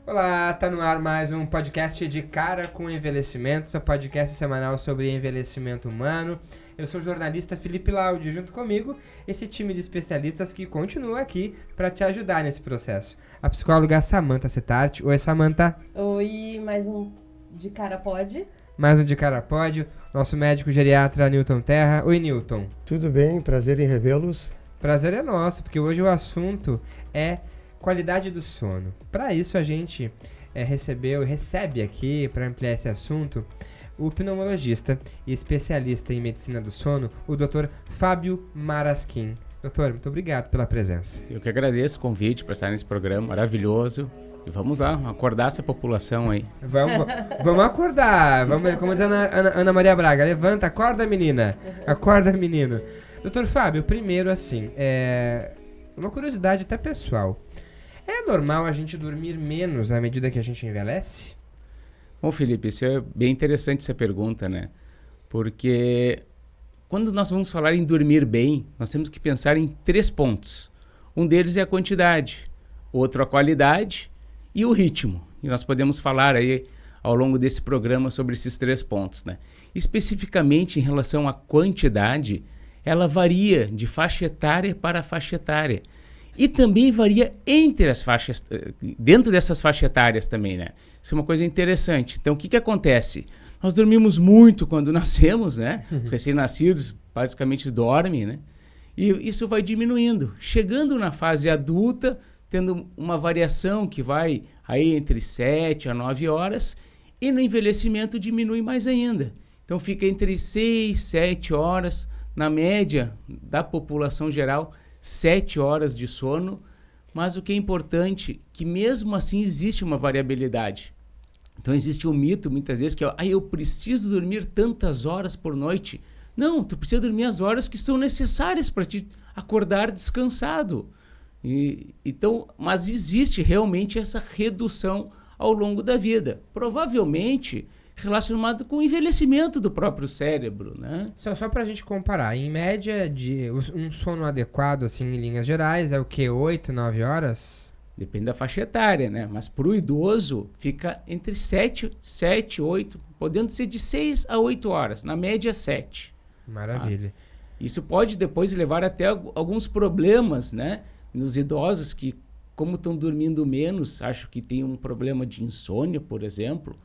Olá, tá no ar mais um podcast de Cara com Envelhecimento, seu podcast semanal sobre envelhecimento humano. Eu sou o jornalista Felipe Laude, junto comigo, esse time de especialistas que continua aqui para te ajudar nesse processo. A psicóloga Samantha Setarte. Oi, Samantha. Oi, mais um de Cara Pode. Mais um de Cara Pode. Nosso médico geriatra Newton Terra. Oi, Newton. Tudo bem, prazer em revê-los. Prazer é nosso, porque hoje o assunto é qualidade do sono. Para isso a gente recebe aqui, para ampliar esse assunto, o pneumologista e especialista em medicina do sono, o Dr. Fábio Marasquim. Doutor, muito obrigado pela presença. Eu que agradeço o convite para estar nesse programa maravilhoso. E vamos lá, acordar essa população aí. Vamos acordar. Como diz a Ana Maria Braga, levanta, acorda, menina. Acorda, menino. Doutor Fábio, primeiro assim, uma curiosidade até pessoal. É normal a gente dormir menos à medida que a gente envelhece? Bom, Felipe, isso é bem interessante essa pergunta, né? Porque quando nós vamos falar em dormir bem, nós temos que pensar em 3 pontos. Um deles é a quantidade, outro a qualidade e o ritmo. E nós podemos falar aí ao longo desse programa sobre esses 3 pontos, né? Especificamente em relação à quantidade, ela varia de faixa etária para faixa etária. E também varia entre as faixas, dentro dessas faixas etárias também, né? Isso é uma coisa interessante. Então, o que acontece? Nós dormimos muito quando nascemos, né? Os recém-nascidos basicamente dormem, né? E isso vai diminuindo. Chegando na fase adulta, tendo uma variação que vai aí entre 7 a 9 horas, e no envelhecimento diminui mais ainda. Então, fica entre 6, 7 horas, na média da população geral, 7 horas de sono, mas o que é importante, que mesmo assim existe uma variabilidade. Então existe um mito muitas vezes que eu preciso dormir tantas horas por noite. Não, tu precisa dormir as horas que são necessárias para te acordar descansado. Então, mas existe realmente essa redução ao longo da vida. Provavelmente relacionado com o envelhecimento do próprio cérebro, né? Só pra gente comparar, em média, um sono adequado, assim, em linhas gerais, é o quê? 8, 9 horas? Depende da faixa etária, né? Mas pro idoso, fica entre 7, 8, podendo ser de 6 a 8 horas, na média 7. Maravilha. Isso pode depois levar até alguns problemas, né? Nos idosos que, como estão dormindo menos, acho que tem um problema de insônia, por exemplo.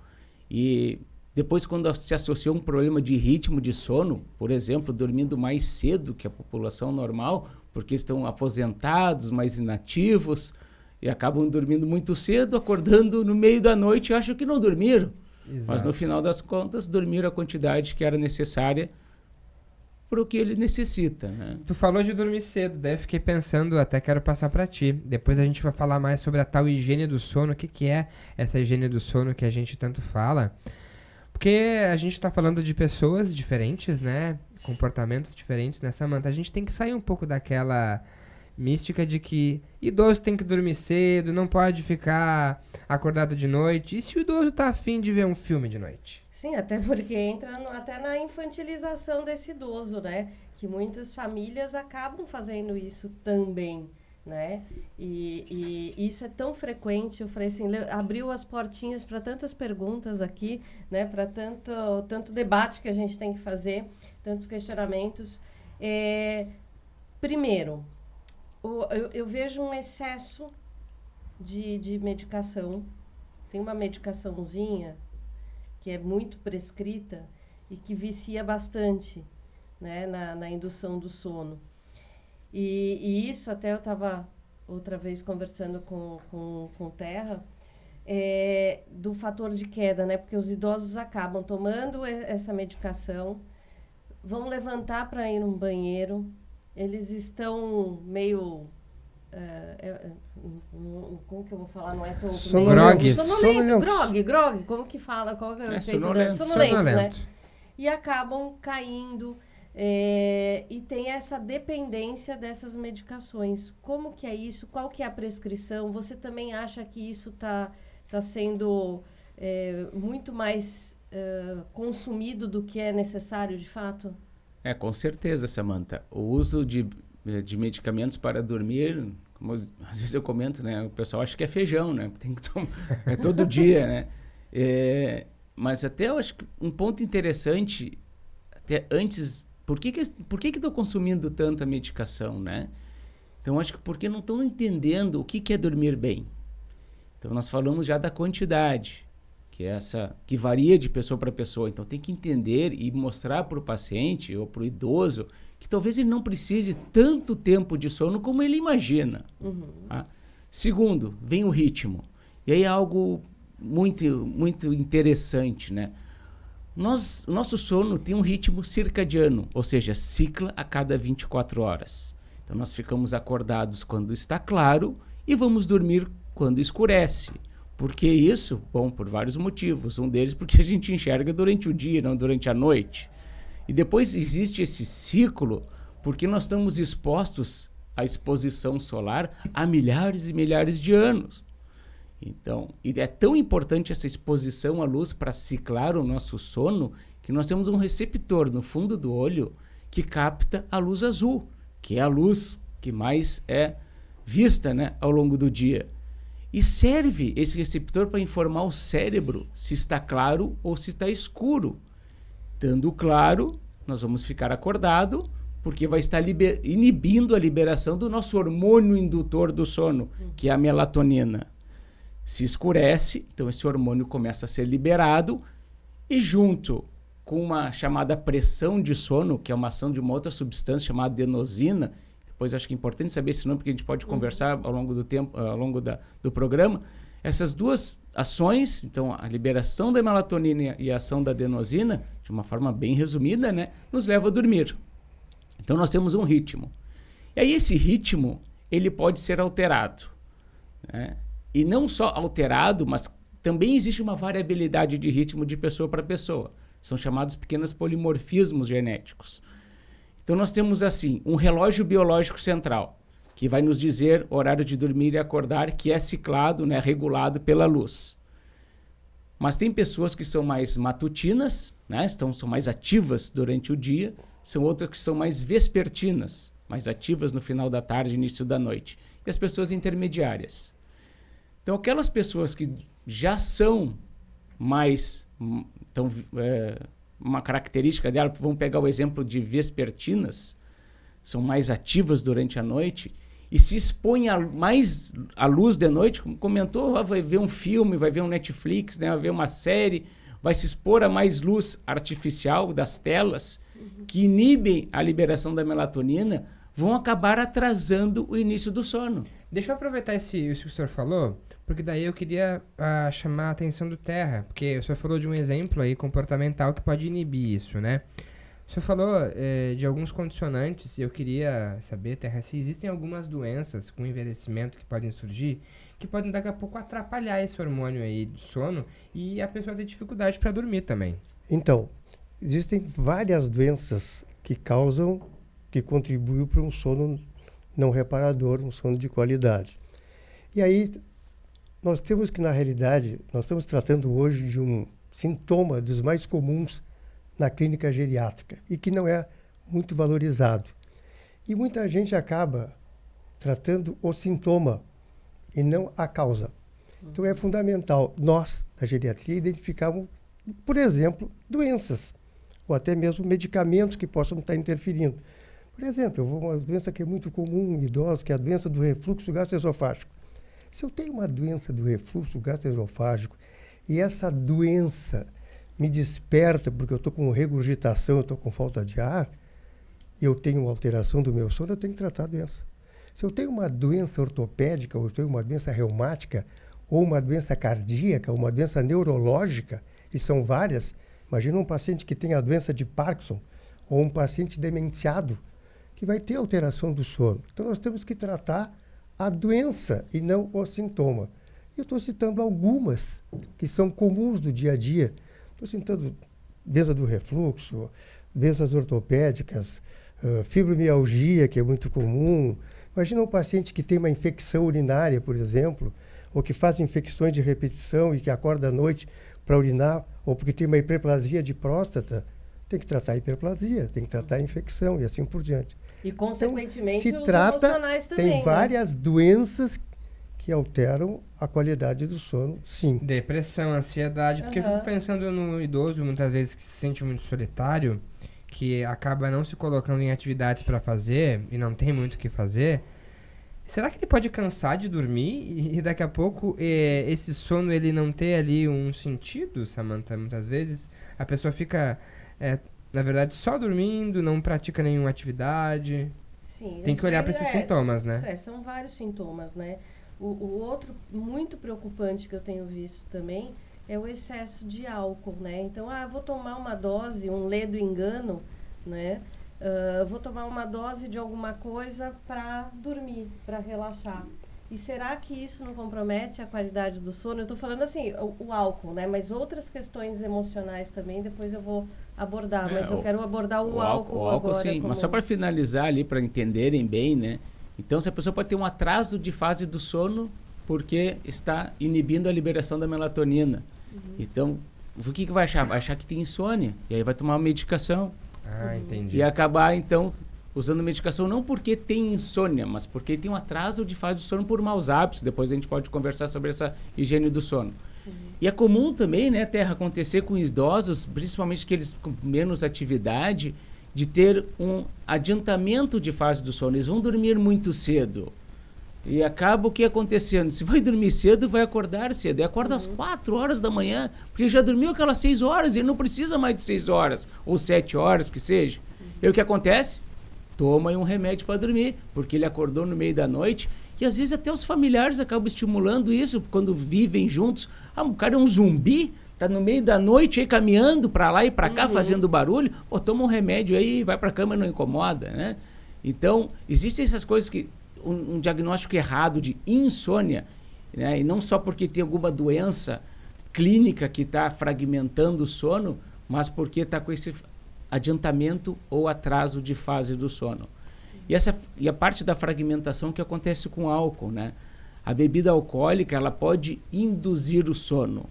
E depois, quando se associa um problema de ritmo de sono, por exemplo, dormindo mais cedo que a população normal, porque estão aposentados, mais inativos, e acabam dormindo muito cedo, acordando no meio da noite e acham que não dormiram. Exato. Mas no final das contas, dormiram a quantidade que era necessária para o que ele necessita, né? Tu falou de dormir cedo, daí eu fiquei pensando, até quero passar para ti. Depois a gente vai falar mais sobre a tal higiene do sono. O que é essa higiene do sono que a gente tanto fala? Porque a gente tá falando de pessoas diferentes, né? Comportamentos diferentes, né, Samantha? A gente tem que sair um pouco daquela mística de que idoso tem que dormir cedo, não pode ficar acordado de noite. E se o idoso tá afim de ver um filme de noite? Sim, até porque entra até na infantilização desse idoso, né? Que muitas famílias acabam fazendo isso também, né? E isso é tão frequente, eu falei assim, abriu as portinhas para tantas perguntas aqui, né? Para tanto debate que a gente tem que fazer, tantos questionamentos. Primeiro, eu vejo um excesso de medicação. Tem uma medicaçãozinha que é muito prescrita e que vicia bastante, né, na indução do sono. E isso até eu estava outra vez conversando com Terra, do fator de queda, né? Porque os idosos acabam tomando essa medicação, vão levantar para ir num banheiro, eles estão meio... como que eu vou falar? Não é tão... Grog, como que fala? Qual que é o efeito? Sonolento, né? E acabam caindo, e tem essa dependência dessas medicações. Como que é isso? Qual que é a prescrição? Você também acha que isso tá sendo muito mais consumido do que é necessário de fato? Com certeza, Samantha. O uso de medicamentos para dormir, como às vezes eu comento, né? O pessoal acha que é feijão, né? Tem que tomar todo dia, né? Mas até eu acho que um ponto interessante, até antes, por que estou consumindo tanta medicação, né? Então, acho que porque não estão entendendo o que é dormir bem. Então, nós falamos já da quantidade, que é essa que varia de pessoa para pessoa. Então, tem que entender e mostrar para o paciente ou para o idoso que talvez ele não precise tanto tempo de sono como ele imagina. Tá? Segundo, vem o ritmo. E aí é algo muito, muito interessante, né? O nosso sono tem um ritmo circadiano, ou seja, cicla a cada 24 horas. Então, nós ficamos acordados quando está claro e vamos dormir quando escurece. Por que isso? Bom, por vários motivos. Um deles porque a gente enxerga durante o dia, não durante a noite. E depois existe esse ciclo porque nós estamos expostos à exposição solar há milhares e milhares de anos. Então, e é tão importante essa exposição à luz para ciclar o nosso sono que nós temos um receptor no fundo do olho que capta a luz azul, que é a luz que mais é vista, né, ao longo do dia. E serve esse receptor para informar o cérebro se está claro ou se está escuro. Estando claro, nós vamos ficar acordado, porque vai estar inibindo a liberação do nosso hormônio indutor do sono, que é a melatonina. Se escurece, então esse hormônio começa a ser liberado e junto com uma chamada pressão de sono, que é uma ação de uma outra substância chamada adenosina, depois acho que é importante saber esse nome, porque a gente pode conversar ao longo do tempo, ao longo do programa. Essas duas ações, então a liberação da melatonina e a ação da adenosina, de uma forma bem resumida, né, nos leva a dormir. Então nós temos um ritmo. E aí esse ritmo, ele pode ser alterado, né? E não só alterado, mas também existe uma variabilidade de ritmo de pessoa para pessoa. São chamados pequenos polimorfismos genéticos. Então nós temos assim, um relógio biológico central, que vai nos dizer o horário de dormir e acordar, que é ciclado, né, regulado pela luz. Mas tem pessoas que são mais matutinas, né, são mais ativas durante o dia, são outras que são mais vespertinas, mais ativas no final da tarde, início da noite. E as pessoas intermediárias. Então, aquelas pessoas que já são mais... Então, uma característica dela, vamos pegar o exemplo de vespertinas, são mais ativas durante a noite e se expõem mais à luz de noite, como comentou, vai ver um filme, vai ver um Netflix, né, vai ver uma série, vai se expor a mais luz artificial das telas, que inibem a liberação da melatonina, vão acabar atrasando o início do sono. Deixa eu aproveitar isso que o senhor falou, porque daí eu queria chamar a atenção do Terra, porque o senhor falou de um exemplo aí comportamental que pode inibir isso, né? O senhor falou de alguns condicionantes e eu queria saber, Terra, se existem algumas doenças com envelhecimento que podem surgir, que podem daqui a pouco atrapalhar esse hormônio aí do sono e a pessoa ter dificuldade para dormir também. Então, existem várias doenças que contribuem para um sono não reparador, um sono de qualidade. E aí, nós temos que, na realidade, nós estamos tratando hoje de um sintoma dos mais comuns na clínica geriátrica e que não é muito valorizado. E muita gente acaba tratando o sintoma e não a causa. Então é fundamental nós, da geriatria, identificarmos, por exemplo, doenças ou até mesmo medicamentos que possam estar interferindo. Por exemplo, uma doença que é muito comum em idosos, que é a doença do refluxo gastroesofágico. Se eu tenho uma doença do refluxo gastroesofágico e essa doença me desperta porque eu estou com regurgitação, eu estou com falta de ar, e eu tenho uma alteração do meu sono, eu tenho que tratar a doença. Se eu tenho uma doença ortopédica, ou eu tenho uma doença reumática, ou uma doença cardíaca, ou uma doença neurológica, e são várias, imagina um paciente que tem a doença de Parkinson, ou um paciente demenciado, que vai ter alteração do sono. Então nós temos que tratar a doença e não o sintoma. Eu estou citando algumas que são comuns do dia a dia. Estou citando doença do refluxo, doenças ortopédicas, fibromialgia, que é muito comum. Imagina um paciente que tem uma infecção urinária, por exemplo, ou que faz infecções de repetição e que acorda à noite para urinar, ou porque tem uma hiperplasia de próstata, tem que tratar a hiperplasia, tem que tratar a infecção e assim por diante. E, consequentemente, Então, os emocionais também, tem né? várias doenças que alteram a qualidade do sono, sim. Depressão, ansiedade, porque eu fico Aham. pensando no idoso, muitas vezes, que se sente muito solitário, que acaba não se colocando em atividades para fazer e não tem muito o que fazer. Será que ele pode cansar de dormir e daqui a pouco esse sono ele não ter ali um sentido, Samantha? Muitas vezes a pessoa fica, na verdade, só dormindo, não pratica nenhuma atividade. Sim, Tem que olhar para esses sintomas, né? São vários sintomas, né? O outro muito preocupante que eu tenho visto também é o excesso de álcool, né? Então, eu vou tomar uma dose, um ledo engano, né? Vou tomar uma dose de alguma coisa para dormir, para relaxar. E será que isso não compromete a qualidade do sono? Eu estou falando assim, o álcool, né? Mas outras questões emocionais também, depois eu vou abordar. Mas eu quero abordar o álcool O álcool, agora. sim. Mas só para finalizar ali, para entenderem bem, né? Então, se a pessoa pode ter um atraso de fase do sono porque está inibindo a liberação da melatonina. Então, o que vai achar? Vai achar que tem insônia. E aí vai tomar uma medicação. Entendi. E acabar, então, usando medicação não porque tem insônia, mas porque tem um atraso de fase do sono por maus hábitos. Depois a gente pode conversar sobre essa higiene do sono. E é comum também, né, Terra, acontecer com idosos, principalmente aqueles com menos atividade, de ter um adiantamento de fase do sono. Eles vão dormir muito cedo. E acaba o que acontecendo? Se vai dormir cedo, vai acordar cedo. E acorda às 4 horas da manhã, porque já dormiu aquelas 6 horas, e ele não precisa mais de 6 horas, ou 7 horas, que seja. E o que acontece? Toma um remédio para dormir, porque ele acordou no meio da noite. E às vezes até os familiares acabam estimulando isso, quando vivem juntos. O cara é um zumbi, tá no meio da noite aí caminhando para lá e para cá, fazendo barulho. Pô, toma um remédio aí, vai para a cama e não incomoda, né? Então, existem essas coisas que... Um diagnóstico errado de insônia, né? E não só porque tem alguma doença clínica que está fragmentando o sono, mas porque está com esse adiantamento ou atraso de fase do sono. E a parte da fragmentação que acontece com o álcool, né? A bebida alcoólica, ela pode induzir o sono,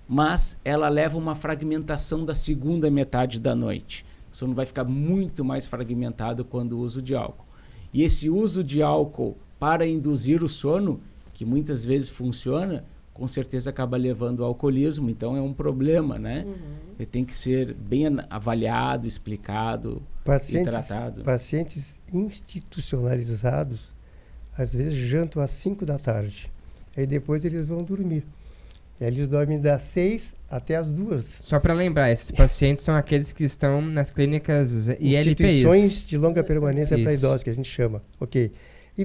mas ela leva uma fragmentação da segunda metade da noite. O sono vai ficar muito mais fragmentado quando o uso de álcool. E esse uso de álcool para induzir o sono, que muitas vezes funciona, com certeza acaba levando ao alcoolismo. Então é um problema, né? Ele tem que ser bem avaliado, explicado e tratado. Pacientes institucionalizados, às vezes jantam às 5 da tarde. Aí depois eles vão dormir. E aí eles dormem das 6 até as 2. Só para lembrar, esses pacientes são aqueles que estão nas clínicas ILPIs. Instituições de longa permanência para Isso. idosos, que a gente chama. Ok.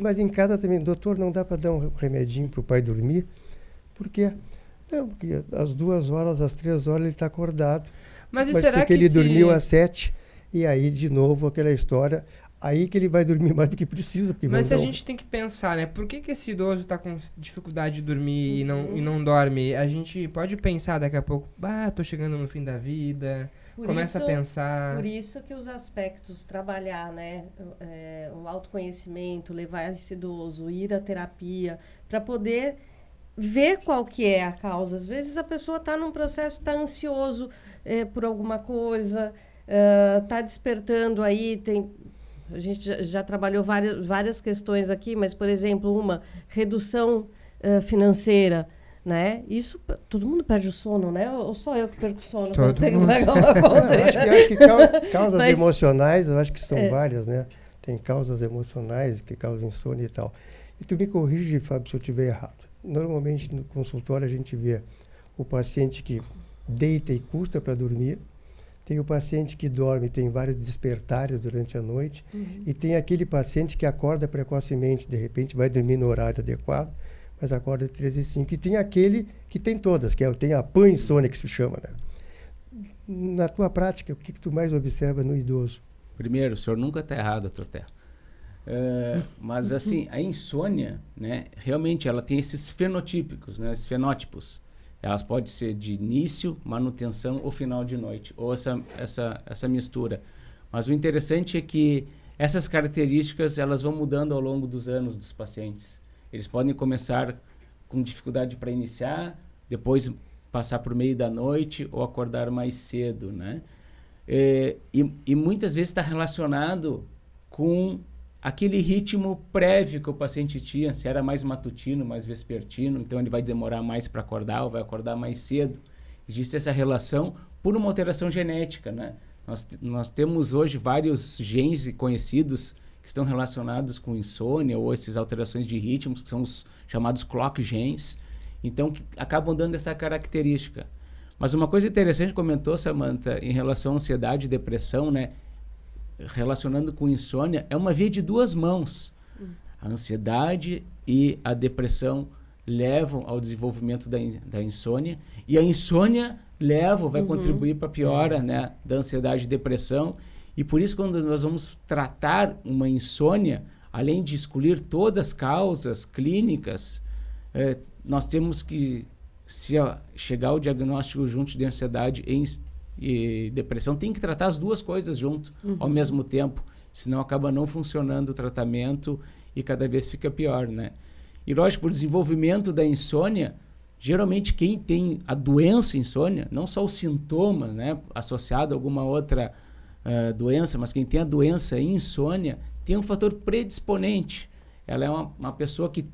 Mas em casa também, doutor, não dá para dar um remedinho para o pai dormir? Por quê? Não, porque às 2 horas, às 3 horas ele está acordado. Mas e Mas será porque que ele se... dormiu às 7, e aí de novo aquela história, aí que ele vai dormir mais do que precisa. Porque Mas vão a dar gente tem que pensar, né? Por que esse idoso está com dificuldade de dormir e não dorme? A gente pode pensar daqui a pouco, tô chegando no fim da vida, começa a pensar... Por isso que os aspectos, trabalhar, né? O autoconhecimento, levar esse idoso, ir à terapia, para poder ver qual que é a causa. Às vezes a pessoa está num processo, está ansioso por alguma coisa, está despertando aí, a gente já trabalhou várias questões aqui, mas, por exemplo, uma redução financeira, né? Isso, todo mundo perde o sono, né? Ou só eu que perco o sono quando tenho que pagar uma conta? Eu acho que causas emocionais, eu acho que são várias, né? Tem causas emocionais que causam insônia e tal. E tu me corrige, Fábio, se eu estiver errado. Normalmente, no consultório, a gente vê o paciente que deita e custa para dormir, tem o paciente que dorme, tem vários despertares durante a noite, e tem aquele paciente que acorda precocemente, de repente vai dormir no horário adequado, mas acorda de 3 e 5. E tem aquele que tem todas, tem a pan-insônia, que se chama, né? Na tua prática, o que tu mais observa no idoso? Primeiro, o senhor nunca está errado, Dr. Terra. Mas assim, a insônia, né, realmente ela tem esses fenotípicos, né, esses fenótipos. Elas podem ser de início, manutenção ou final de noite, ou essa mistura. Mas o interessante é que essas características elas vão mudando ao longo dos anos dos pacientes. Eles podem começar com dificuldade para iniciar, depois passar por meio da noite ou acordar mais cedo, né? E muitas vezes está relacionado com aquele ritmo prévio que o paciente tinha, se era mais matutino, mais vespertino, então ele vai demorar mais para acordar ou vai acordar mais cedo. Existe essa relação por uma alteração genética, né? Nós temos hoje vários genes conhecidos que estão relacionados com insônia ou essas alterações de ritmos, que são os chamados clock genes, então que acabam dando essa característica. Mas uma coisa interessante comentou, Samantha, em relação à ansiedade e depressão, né? Relacionando com insônia, é uma via de duas mãos. A ansiedade e a depressão levam ao desenvolvimento da insônia, e a insônia vai contribuir para a piora, né, da ansiedade e depressão. E por isso, quando nós vamos tratar uma insônia, além de excluir todas as causas clínicas, nós temos que, se chegar ao diagnóstico junto de ansiedade e depressão, tem que tratar as duas coisas junto, ao mesmo tempo, senão acaba não funcionando o tratamento e cada vez fica pior, né? E lógico, o desenvolvimento da insônia, geralmente quem tem a doença insônia, não só o sintoma, né, associado a alguma outra doença, mas quem tem a doença insônia, tem um fator predisponente. Ela é uma pessoa que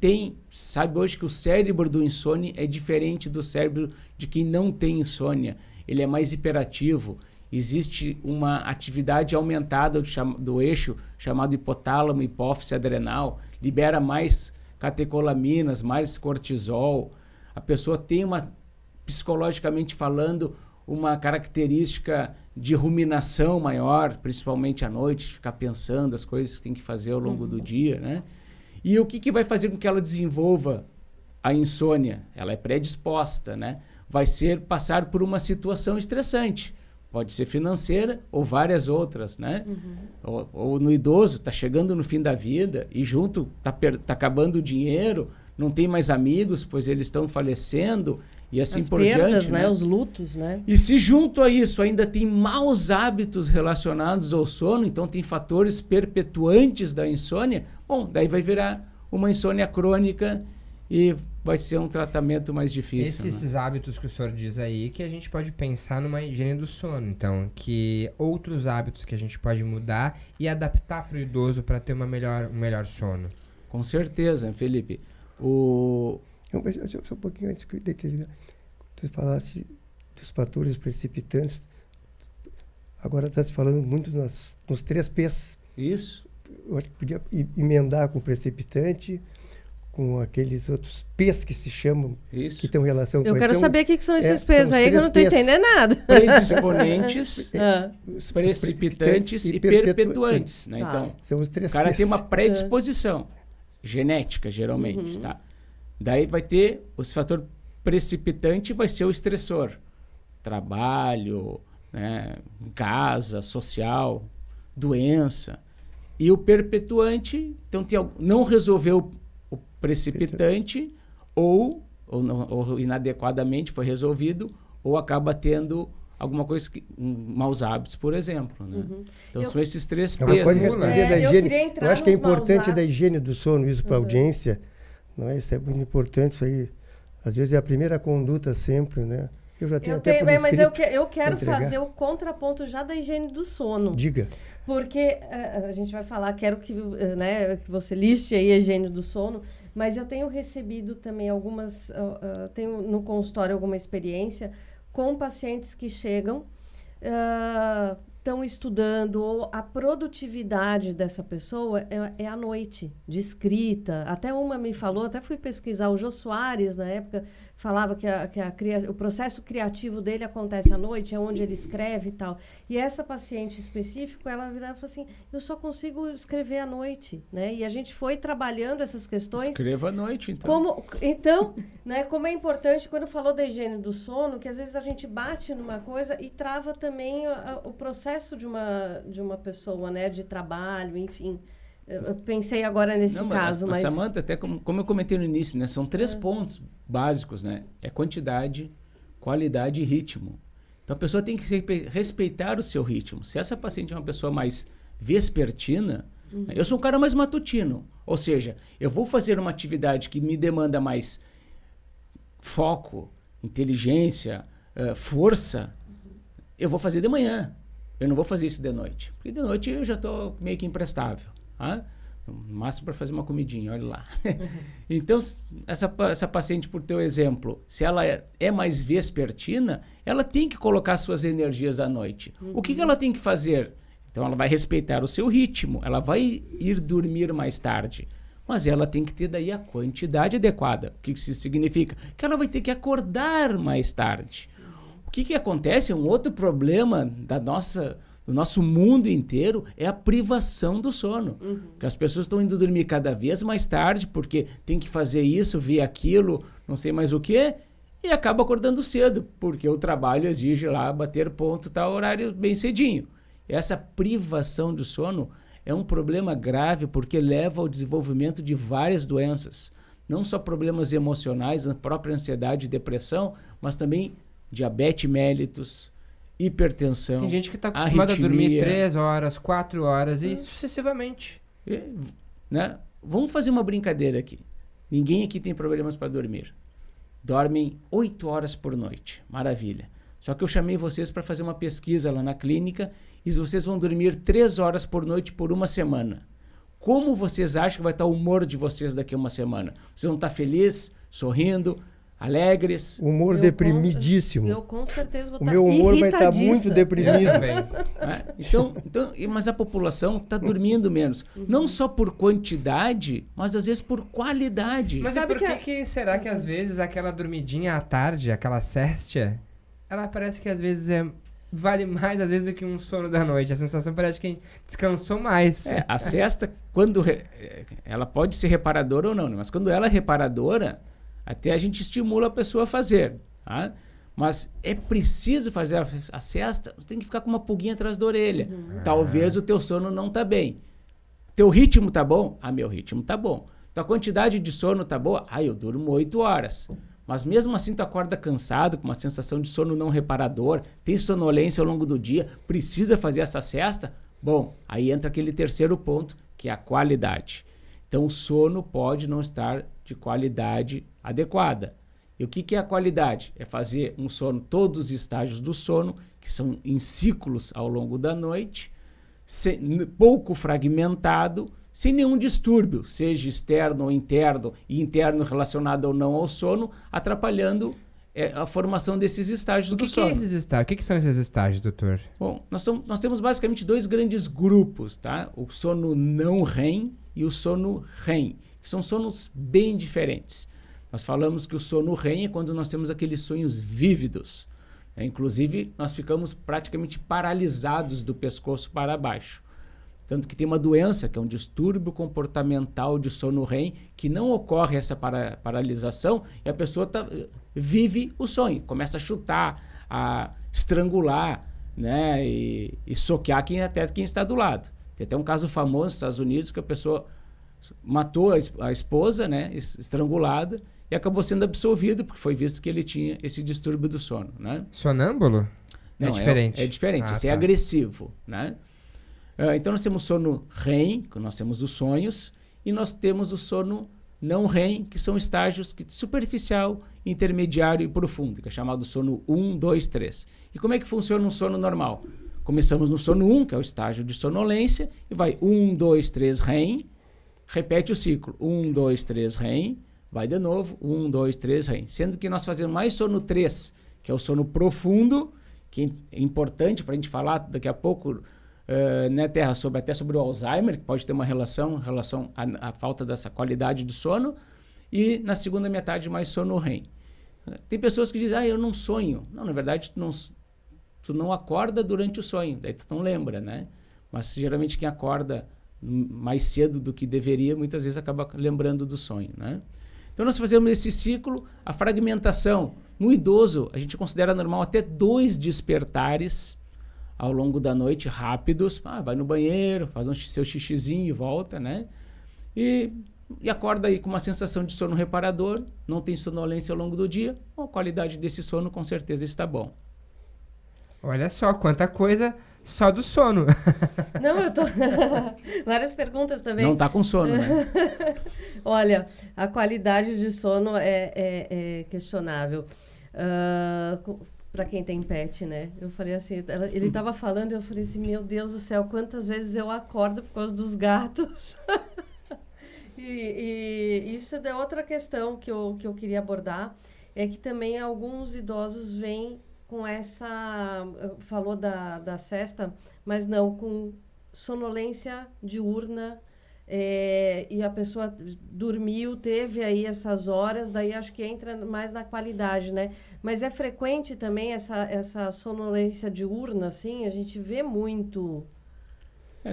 sabe hoje que o cérebro do insônia é diferente do cérebro de quem não tem insônia. Ele é mais hiperativo, existe uma atividade aumentada do eixo chamado hipotálamo, hipófise adrenal, libera mais catecolaminas, mais cortisol. A pessoa tem psicologicamente falando, uma característica de ruminação maior, principalmente à noite, de ficar pensando as coisas que tem que fazer ao longo do dia, né? E o que vai fazer com que ela desenvolva a insônia? Ela é predisposta, né? Vai ser passar por uma situação estressante. Pode ser financeira ou várias outras, né? Ou no idoso, está chegando no fim da vida e junto está acabando o dinheiro, não tem mais amigos, pois eles estão falecendo e assim por perdas, diante. Né? Os lutos, né? E se junto a isso ainda tem maus hábitos relacionados ao sono, então tem fatores perpetuantes da insônia, bom, daí vai virar uma insônia crônica e vai ser um tratamento mais difícil. Esses hábitos que o senhor diz aí, que a gente pode pensar numa higiene do sono. Então, que outros hábitos que a gente pode mudar e adaptar para o idoso para ter um melhor sono. Com certeza, Felipe. Só um pouquinho antes de terminar. Tu falasse dos fatores precipitantes. Agora está se falando muito nos 3 P's. Isso. Eu acho que podia emendar com precipitante, com aqueles outros P's que se chamam, Isso. que têm relação com... Eu quero saber o que são esses P's são aí, que eu não estou entendendo nada. Predisponentes, precipitantes e perpetuantes. Né? Tá. Então, são os 3 o cara P's. tem uma predisposição genética, geralmente. Tá? Daí vai ter o fator precipitante, vai ser o estressor. Trabalho, né? Casa, social, doença. E o perpetuante, então não resolveu o precipitante ou inadequadamente foi resolvido, ou acaba tendo alguma coisa, maus hábitos, por exemplo. Né? Então são esses 3 P's. Pode né? responder da higiene. Eu acho que é nos maus importante da hábitos. higiene do sono, isso para a audiência. Não é? Isso é muito importante, isso aí. Às vezes é a primeira conduta sempre, né? Eu já tenho até por mas escrito eu quero entregar. fazer o contraponto já da higiene do sono. Diga. Porque a gente vai falar, quero que você liste aí a higiene do sono, mas eu tenho recebido também tenho no consultório alguma experiência com pacientes que chegam, estão estudando, ou a produtividade dessa pessoa é à noite, de escrita. Até uma me falou, até fui pesquisar, o Jô Soares, na época, falava que o processo criativo dele acontece à noite, é onde ele escreve e tal. E essa paciente específica, ela virava e falou assim, eu só consigo escrever à noite, né? E a gente foi trabalhando essas questões. Escreva à noite, então. Como é importante, quando falou da higiene do sono, que às vezes a gente bate numa coisa e trava também o processo de uma pessoa, né? De trabalho, enfim. Eu pensei agora nesse caso, mas... Samantha, até como eu comentei no início, né? São 3 pontos básicos, né? É quantidade, qualidade e ritmo. Então, a pessoa tem que respeitar o seu ritmo. Se essa paciente é uma pessoa mais vespertina, né? Eu sou um cara mais matutino. Ou seja, eu vou fazer uma atividade que me demanda mais foco, inteligência, força, eu vou fazer de manhã. Eu não vou fazer isso de noite. Porque de noite eu já estou meio que imprestável. Tá? No máximo para fazer uma comidinha, olha lá. Então, essa paciente, por teu exemplo, se ela é mais vespertina, ela tem que colocar suas energias à noite. O que ela tem que fazer? Então, ela vai respeitar o seu ritmo, ela vai ir dormir mais tarde. Mas ela tem que ter daí a quantidade adequada. O que isso significa? Que ela vai ter que acordar mais tarde. O que acontece? Um outro problema do nosso mundo inteiro é a privação do sono. Que as pessoas estão indo dormir cada vez mais tarde porque tem que fazer isso, ver aquilo, não sei mais o quê, e acaba acordando cedo, porque o trabalho exige lá bater ponto, tal horário bem cedinho. Essa privação do sono é um problema grave porque leva ao desenvolvimento de várias doenças. Não só problemas emocionais, a própria ansiedade e depressão, mas também diabetes mellitus, hipertensão, Tem gente que está acostumada a dormir 3 horas, 4 horas e sucessivamente. Né? Vamos fazer uma brincadeira aqui. Ninguém aqui tem problemas para dormir. Dormem 8 horas por noite. Maravilha. Só que eu chamei vocês para fazer uma pesquisa lá na clínica e vocês vão dormir 3 horas por noite por uma semana. Como vocês acham que vai estar o humor de vocês daqui a uma semana? Vocês vão estar felizes, sorrindo, alegres? Humor deprimidíssimo. Eu com certeza vou O estar meu humor vai estar irritadiça. muito deprimido. Mas a população está dormindo menos. Não só por quantidade, mas às vezes por qualidade. Mas Sabe por que será que às vezes aquela dormidinha à tarde, aquela séstia, ela parece que às vezes vale mais às vezes do que um sono da noite? A sensação parece que a gente descansou mais. A siesta, quando ela pode ser reparadora ou não, né? Mas quando ela é reparadora, até a gente estimula a pessoa a fazer, tá? Mas é preciso fazer a siesta, você tem que ficar com uma pulguinha atrás da orelha. Talvez o teu sono não tá bem. Teu ritmo tá bom? Meu ritmo tá bom. Tua quantidade de sono tá boa? Eu durmo 8 horas. Mas mesmo assim tu acorda cansado, com uma sensação de sono não reparador, tem sonolência ao longo do dia, precisa fazer essa siesta? Bom, aí entra aquele terceiro ponto, que é a qualidade. Então o sono pode não estar de qualidade adequada. E o que é a qualidade? É fazer um sono, todos os estágios do sono, que são em ciclos ao longo da noite, pouco fragmentado, sem nenhum distúrbio, seja externo ou interno, e interno relacionado ou não ao sono, atrapalhando a formação desses estágios do sono. O que são esses estágios, doutor? Bom, nós temos basicamente 2 grandes grupos, tá? O sono não REM e o sono REM, que são sonos bem diferentes. Nós falamos que o sono REM é quando nós temos aqueles sonhos vívidos. Inclusive, nós ficamos praticamente paralisados do pescoço para baixo. Tanto que tem uma doença, que é um distúrbio comportamental de sono REM, que não ocorre essa paralisação e a pessoa vive o sonho. Começa a chutar, a estrangular, né, e soquear até quem está do lado. Tem até um caso famoso nos Estados Unidos que a pessoa matou a esposa, né, estrangulada, e acabou sendo absolvido porque foi visto que ele tinha esse distúrbio do sono. Né? Sonâmbulo? Não, é diferente. É diferente, esse é agressivo. Né? Então nós temos sono REM, que nós temos os sonhos, e nós temos o sono não REM, que são estágios superficial, intermediário e profundo, que é chamado sono 1, 2, 3. E como é que funciona um sono normal? Começamos no sono 1, que é o estágio de sonolência, e vai 1, 2, 3 REM, repete o ciclo, 1, 2, 3 REM, vai de novo, 1, 2, 3 REM. Sendo que nós fazemos mais sono 3, que é o sono profundo, que é importante para a gente falar daqui a pouco, né, Terra, até sobre o Alzheimer, que pode ter uma relação à falta dessa qualidade de sono, e na segunda metade mais sono REM. Tem pessoas que dizem, eu não sonho. Não, na verdade, tu não acorda durante o sonho, daí tu não lembra, né? Mas geralmente quem acorda mais cedo do que deveria, muitas vezes acaba lembrando do sonho, né? Então nós fazemos esse ciclo, a fragmentação. No idoso, a gente considera normal até 2 despertares ao longo da noite, rápidos. Vai no banheiro, faz seu xixizinho e volta, né? E acorda aí com uma sensação de sono reparador, não tem sonolência ao longo do dia, a qualidade desse sono com certeza está bom. Olha só, quanta coisa só do sono. Não, eu tô... Várias perguntas também. Não tá com sono, né? Olha, a qualidade de sono é questionável. Para quem tem pet, né? Eu falei assim, ele estava falando, eu falei assim, meu Deus do céu, quantas vezes eu acordo por causa dos gatos. e isso é outra questão que eu queria abordar, é que também alguns idosos vêm com essa, falou da sesta, mas não, com sonolência diurna, e a pessoa dormiu, teve aí essas horas, daí acho que entra mais na qualidade, né? Mas é frequente também essa sonolência diurna, assim, a gente vê muito.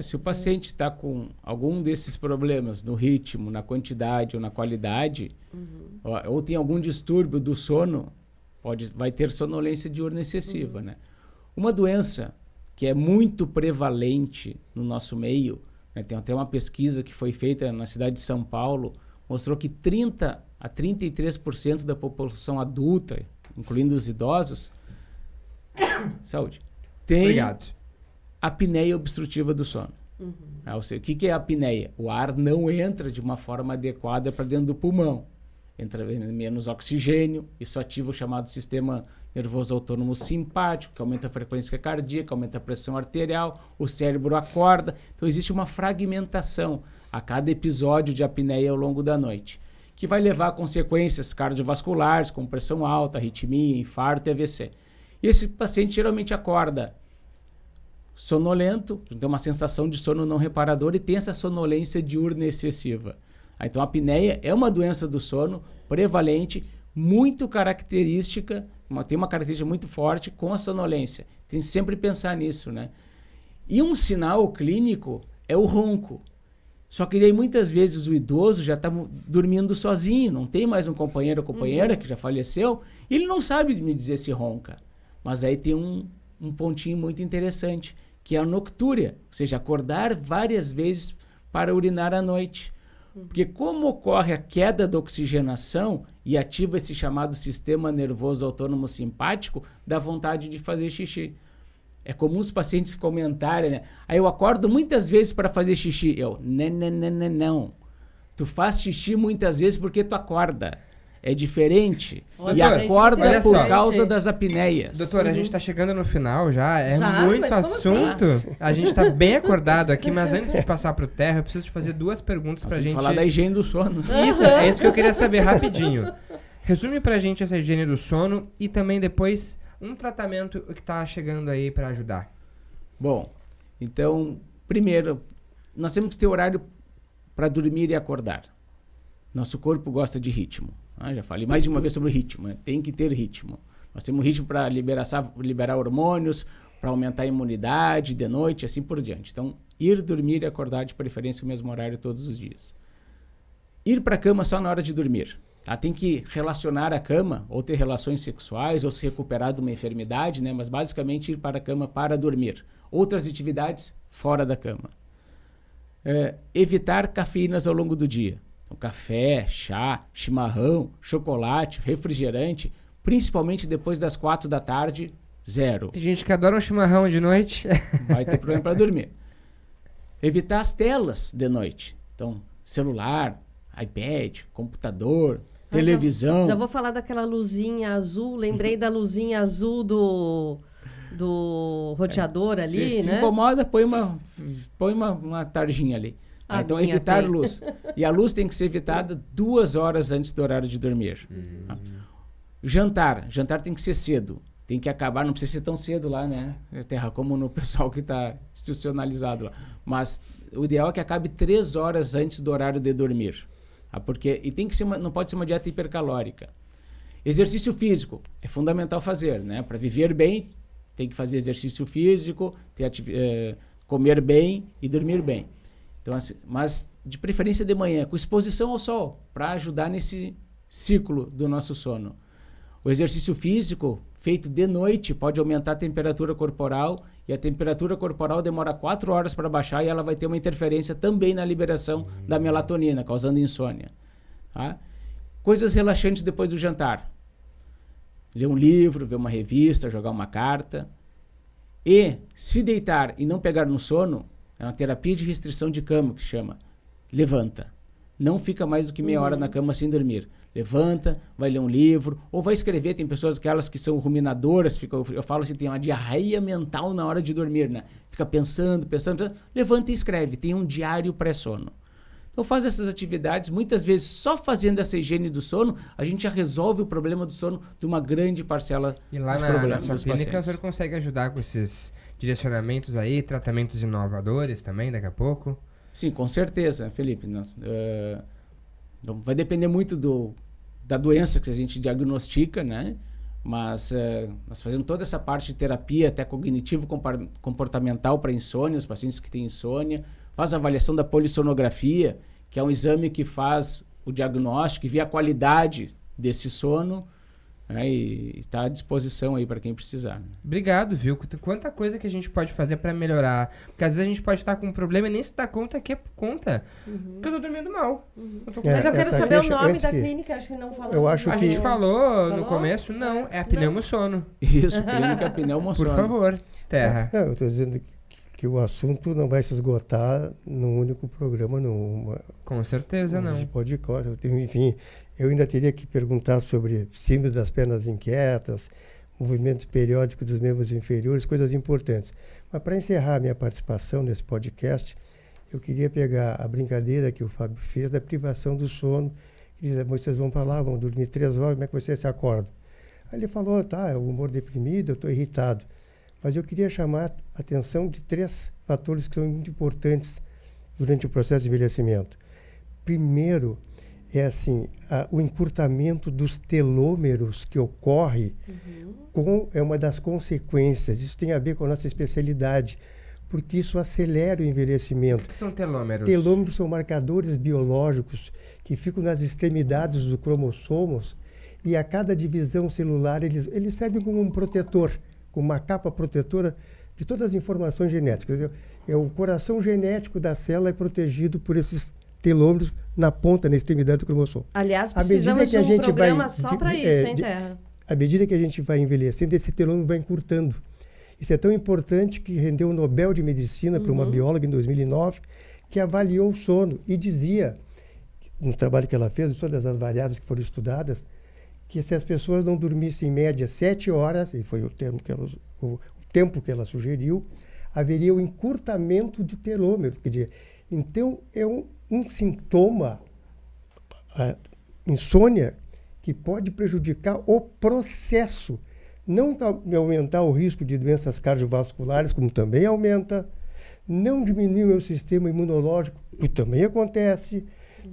Se o paciente está com algum desses problemas no ritmo, na quantidade ou na qualidade, ou tem algum distúrbio do sono, vai ter sonolência diurna excessiva, né? Uma doença que é muito prevalente no nosso meio, né, tem até uma pesquisa que foi feita na cidade de São Paulo, mostrou que 30 a 33% da população adulta, incluindo os idosos, saúde, tem Obrigado. apneia obstrutiva do sono. Ou seja, o que é a apneia? O ar não entra de uma forma adequada para dentro do pulmão. Entra menos oxigênio, isso ativa o chamado sistema nervoso autônomo simpático, que aumenta a frequência cardíaca, aumenta a pressão arterial, o cérebro acorda. Então existe uma fragmentação a cada episódio de apneia ao longo da noite, que vai levar a consequências cardiovasculares, como pressão alta, arritmia, infarto e AVC. E esse paciente geralmente acorda sonolento, tem uma sensação de sono não reparador e tem essa sonolência diurna excessiva. Então a apneia é uma doença do sono prevalente, muito característica, tem uma característica muito forte com a sonolência. Tem que sempre pensar nisso, né? E um sinal clínico é o ronco. Só que daí muitas vezes o idoso já está dormindo sozinho, não tem mais um companheiro ou companheira que já faleceu, e ele não sabe me dizer se ronca. Mas aí tem um pontinho muito interessante, que é a noctúria, ou seja, acordar várias vezes para urinar à noite. Porque como ocorre a queda da oxigenação e ativa esse chamado sistema nervoso autônomo simpático, dá vontade de fazer xixi. É comum os pacientes comentarem, né? Aí eu acordo muitas vezes para fazer xixi. Não. Tu faz xixi muitas vezes porque tu acorda. É diferente. Olha, e acorda olha por só. causa das apneias. Doutora, a gente está chegando no final já, Já? muito Mas como assunto. A gente está bem acordado aqui, mas antes de passar para o Terra, eu preciso te fazer duas perguntas Nós para a temos gente... que falar da higiene do sono. Isso, é isso que eu queria saber rapidinho. Resume pra gente essa higiene do sono e também depois um tratamento que tá chegando aí para ajudar. Bom, então, primeiro, nós temos que ter horário para dormir e acordar. Nosso corpo gosta de ritmo. Já falei mais de uma vez sobre o ritmo, né? Tem que ter ritmo. Nós temos ritmo para liberar hormônios, para aumentar a imunidade de noite, assim por diante. Então, ir dormir e acordar de preferência no mesmo horário todos os dias. Ir para a cama só na hora de dormir. Tem que relacionar a cama, ou ter relações sexuais, ou se recuperar de uma enfermidade, né? Mas basicamente ir para a cama para dormir. Outras atividades fora da cama. Evitar cafeínas ao longo do dia. Então, café, chá, chimarrão, chocolate, refrigerante, principalmente depois das 4 da tarde, zero. Tem gente que adora um chimarrão de noite. Vai ter problema para dormir. Evitar as telas de noite. Então, celular, iPad, computador, televisão. Já vou falar daquela luzinha azul, lembrei da luzinha azul do roteador ali, Se né? incomoda, põe uma tarjinha ali. Então, minha evitar tem. luz. E a luz tem que ser evitada 2 horas antes do horário de dormir. Jantar tem que ser cedo. Tem que acabar, não precisa ser tão cedo lá, né? Terra, como no pessoal que está institucionalizado lá. Mas o ideal é que acabe 3 horas antes do horário de dormir. E tem que ser não pode ser uma dieta hipercalórica. Exercício físico é fundamental fazer, né? Para viver bem, tem que fazer exercício físico, comer bem e dormir bem. Então, assim, mas de preferência de manhã, com exposição ao sol, para ajudar nesse ciclo do nosso sono. O exercício físico feito de noite pode aumentar a temperatura corporal, e a temperatura corporal demora 4 horas para baixar, e ela vai ter uma interferência também na liberação da melatonina, causando insônia. Tá? Coisas relaxantes depois do jantar. Ler um livro, ver uma revista, jogar uma carta. E se deitar e não pegar no sono, é uma terapia de restrição de cama que chama. Levanta. Não fica mais do que meia hora na cama sem dormir. Levanta, vai ler um livro, ou vai escrever. Tem pessoas aquelas que são ruminadoras, eu falo assim, tem uma diarreia mental na hora de dormir, né? Fica pensando. Levanta e escreve, tem um diário pré-sono. Então faz essas atividades, muitas vezes só fazendo essa higiene do sono, a gente já resolve o problema do sono de uma grande parcela E lá dos na problemas sua dos clínica o pacientes. senhor consegue ajudar com esses direcionamentos aí, tratamentos inovadores também, daqui a pouco? Sim, com certeza, Felipe. Vai depender muito da doença que a gente diagnostica, né? Mas nós fazemos toda essa parte de terapia, até cognitivo-comportamental para insônia, os pacientes que têm insônia. Faz a avaliação da polissonografia, que é um exame que faz o diagnóstico e vê a qualidade desse sono, né? E está à disposição aí para quem precisar. Obrigado, viu? Quanta coisa que a gente pode fazer pra melhorar. Porque às vezes a gente pode estar com um problema e nem se dá conta que é por conta. Porque eu tô dormindo mal. Eu tô com- Mas eu quero essa saber o queixa, nome antes da que- clínica, acho que não falou. Eu acho A que- gente falou no Falou? começo, não. É a Não. pneumosono. Isso, clínica pneumosono. Por favor, Terra. Não, eu estou dizendo que o assunto não vai se esgotar num único programa, numa Com certeza não. podcast. Enfim, eu ainda teria que perguntar sobre síndrome das pernas inquietas, movimentos periódicos dos membros inferiores, coisas importantes. Mas para encerrar minha participação nesse podcast, eu queria pegar a brincadeira que o Fábio fez da privação do sono. Ele diz, vocês vão para lá, vão dormir 3 horas, como é que vocês se acordam? Aí ele falou, tá, é o humor deprimido, eu estou irritado. Mas eu queria chamar a atenção de 3 fatores que são muito importantes durante o processo de envelhecimento. Primeiro, é assim, o encurtamento dos telômeros que ocorre é uma das consequências. Isso tem a ver com a nossa especialidade, porque isso acelera o O envelhecimento. que são telômeros? Telômeros são marcadores biológicos que ficam nas extremidades dos cromossomos e a cada divisão celular eles servem como um protetor, como uma capa protetora de todas as informações genéticas. O coração genético da célula é protegido por esses telômeros na ponta, na extremidade do cromossomo. Aliás, À medida precisamos que a de um gente programa vai só para de- isso, é, hein, de- Terra? À medida que a gente vai envelhecendo, esse telômero vai encurtando. Isso é tão importante que rendeu o Nobel de Medicina para uma bióloga em 2009, que avaliou o sono e dizia, no trabalho que ela fez, de todas as variáveis que foram estudadas, que se as pessoas não dormissem em média 7 horas, e foi o tempo que ela sugeriu, haveria o encurtamento de telômero. Quer dizer, então, é um sintoma, a insônia, que pode prejudicar o processo. Não aumentar o risco de doenças cardiovasculares, como também aumenta. Não diminuir o meu sistema imunológico, que também acontece.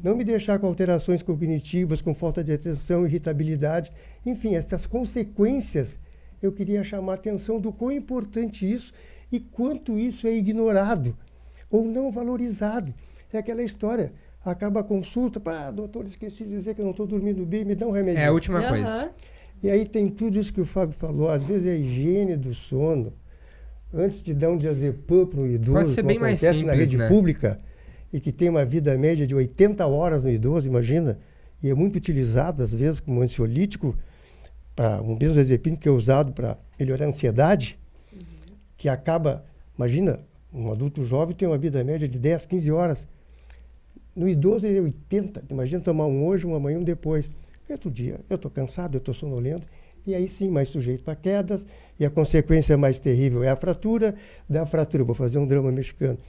Não me deixar com alterações cognitivas, com falta de atenção, irritabilidade. Enfim, essas consequências, eu queria chamar a atenção do quão importante isso e quanto isso é ignorado ou não valorizado. É aquela história. Acaba a consulta, doutor, esqueci de dizer que eu não estou dormindo bem, me dá um remédio. É a última Aham. coisa. E aí tem tudo isso que o Fábio falou, às vezes é a higiene do sono. Antes de dar um diazepam para o idoso, Pode ser como bem mais acontece na simples, rede né? pública, e que tem uma vida média de 80 horas no idoso, imagina, e é muito utilizado, às vezes, como ansiolítico, um benzodiazepínico que é usado para melhorar a ansiedade, que acaba, imagina, um adulto jovem tem uma vida média de 10, 15 horas. No idoso ele é 80, imagina tomar um hoje, um amanhã, um depois. Outro dia, eu estou cansado, eu estou sonolento, e aí sim, mais sujeito para quedas, e a consequência mais terrível é a fratura. Da fratura, eu vou fazer um drama mexicano.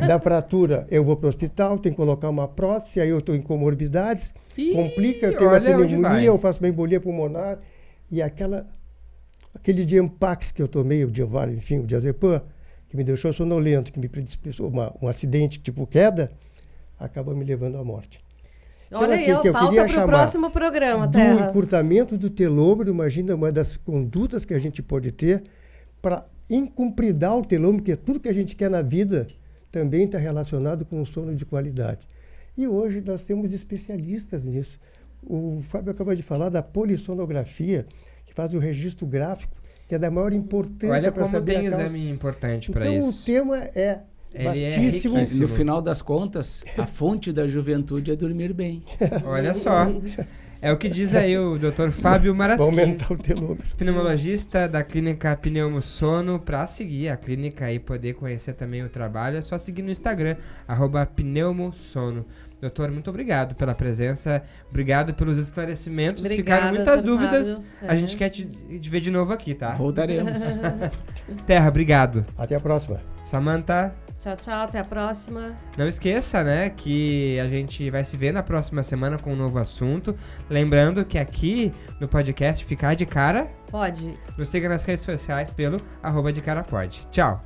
Da fratura, eu vou para o hospital, tenho que colocar uma prótese, aí eu estou em comorbidades, Ih, complica, eu tenho uma olha onde vai. pneumonia, eu faço uma embolia pulmonar, e aquele Diampax que eu tomei, o diazepam, que me deixou sonolento, que me predispôs um acidente tipo queda, acaba me levando à morte. Então, Olha assim, aí, o que eu pauta queria para o chamar próximo programa, do Terra. encurtamento do telômero, imagina uma das condutas que a gente pode ter para incumpridar o telômero, que é tudo que a gente quer na vida, também está relacionado com o sono de qualidade. E hoje nós temos especialistas nisso. O Fábio acabou de falar da polissonografia, que faz o registro gráfico, que é da maior importância Olha para como saber tem a causa. exame importante para Então isso. o tema é Ele é vastíssimo. riquíssimo. No final das contas, a fonte da juventude é dormir bem. Olha só. É o que diz aí o Dr. Fábio Vai Marasquim, aumentar o telômero. pneumologista da clínica Pneumosono. Para seguir a clínica e poder conhecer também o trabalho, é só seguir no Instagram, @pneumosono. Doutor, muito obrigado pela presença, obrigado pelos esclarecimentos. Obrigada, Ficaram muitas Dr. dúvidas, Fábio. a gente quer te ver de novo aqui, tá? Voltaremos. Terra, obrigado. Até a próxima. Samantha, Tchau, tchau. Até a próxima. não esqueça, né, que a gente vai se ver na próxima semana com um novo assunto. Lembrando que aqui no podcast Ficar de Cara, Pode. nos siga nas redes sociais pelo @decarapod. Tchau!